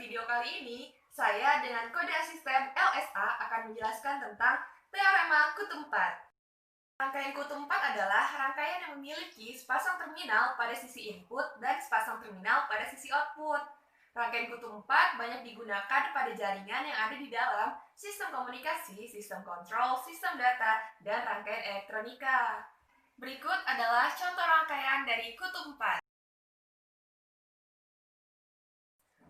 video kali ini, saya dengan kode asisten LSA akan menjelaskan tentang teorema kutub 4. Rangkaian kutub 4 adalah rangkaian yang memiliki sepasang terminal pada sisi input dan sepasang terminal pada sisi output. Rangkaian kutub 4 banyak digunakan pada jaringan yang ada di dalam sistem komunikasi, sistem kontrol, sistem data, dan rangkaian elektronika. Berikut adalah contoh rangkaian dari kutub 4.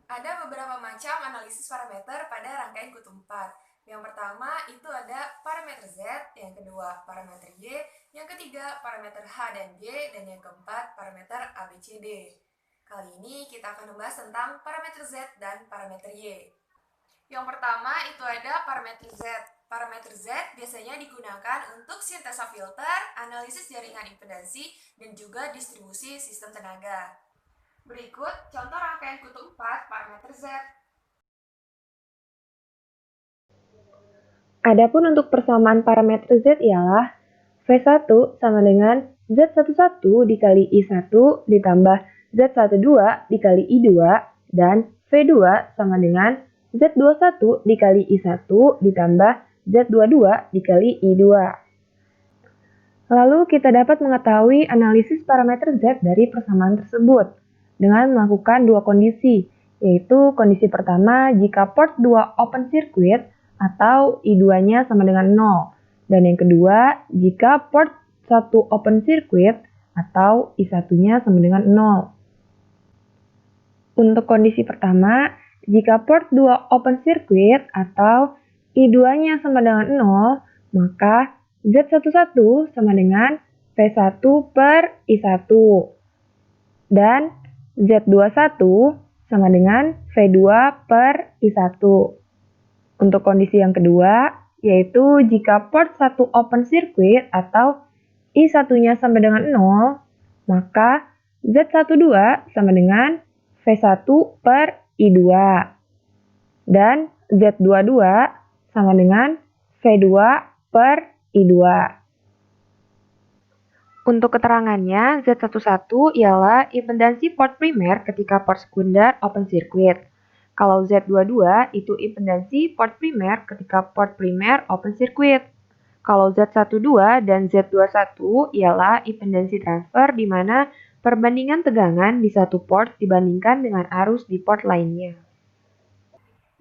Ada beberapa macam analisis parameter pada rangkaian kutub 4. Yang pertama itu ada parameter Z, yang kedua parameter Y, yang ketiga parameter H dan G, dan yang keempat parameter ABCD. Kali ini kita akan membahas tentang parameter Z dan parameter Y. Yang pertama itu ada parameter Z. Parameter Z biasanya digunakan untuk sintesa filter, analisis jaringan impedansi, dan juga distribusi sistem tenaga. Berikut contoh rangkaian kutub 4 parameter Z. Adapun untuk persamaan parameter Z ialah V1 sama dengan Z11 dikali I1 ditambah Z12 dikali I2 dan V2 sama dengan Z21 dikali I1 ditambah Z22 dikali I2. Lalu kita dapat mengetahui analisis parameter Z dari persamaan tersebut dengan melakukan dua kondisi, yaitu kondisi pertama jika port 2 open circuit atau I2-nya sama dengan 0, dan yang kedua jika port 1 open circuit atau I1-nya sama dengan 0. Untuk kondisi pertama, jika port 2 open circuit atau I2-nya sama dengan 0, maka Z11 sama dengan V1 per I1 dan Z21 sama dengan V2 per I1. Untuk kondisi yang kedua, yaitu jika port 1 open circuit atau I1-nya sama dengan 0, maka Z12 sama dengan V1 per I2 dan Z22 sama dengan V2 per I2. Untuk keterangannya, Z11 ialah impedansi port primer ketika port sekunder open circuit. Kalau Z22 itu impedansi port primer ketika port primer open circuit. Kalau Z12 dan Z21 ialah impedansi transfer di mana perbandingan tegangan di satu port dibandingkan dengan arus di port lainnya.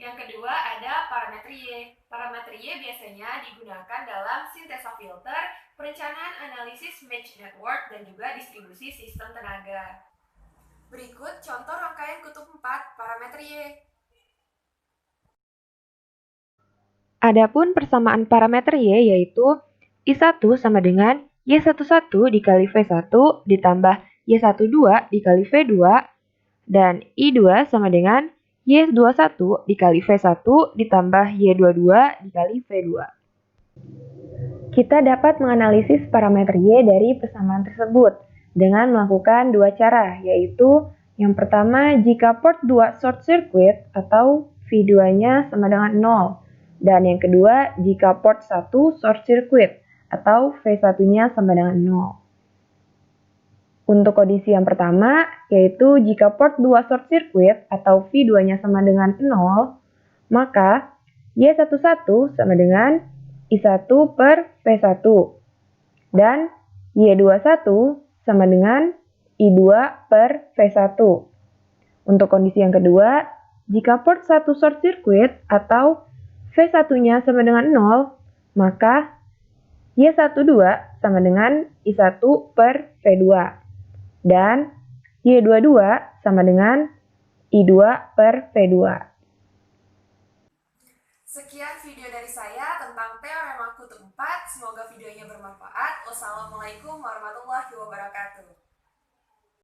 Yang kedua ada parameter Y. Parameter Y biasanya digunakan dalam sintesa filter, perencanaan analisis match network, dan juga distribusi sistem tenaga. Berikut contoh rangkaian kutub 4 parameter Y. Adapun persamaan parameter Y yaitu I1 sama dengan Y11 dikali V1 ditambah Y12 dikali V2 dan I2 sama dengan Y21 dikali V1 ditambah Y22 dikali V2. Kita dapat menganalisis parameter Y dari persamaan tersebut dengan melakukan dua cara, yaitu yang pertama jika port 2 short circuit atau V2-nya sama dengan 0, dan yang kedua jika port 1 short circuit atau V1-nya sama dengan 0. Untuk kondisi yang pertama, yaitu jika port 2 short circuit atau V2-nya sama dengan 0, maka Y11 sama dengan I1 per V1 dan Y21 sama dengan I2 per V1. Untuk kondisi yang kedua, jika port 1 short circuit atau V1-nya sama dengan 0, maka Y12 sama dengan I1 per V2 dan Y22 sama dengan I2 per V2. Sekian video dari saya tentang teorema kutub 4. Semoga videonya bermanfaat. Wassalamualaikum warahmatullahi wabarakatuh.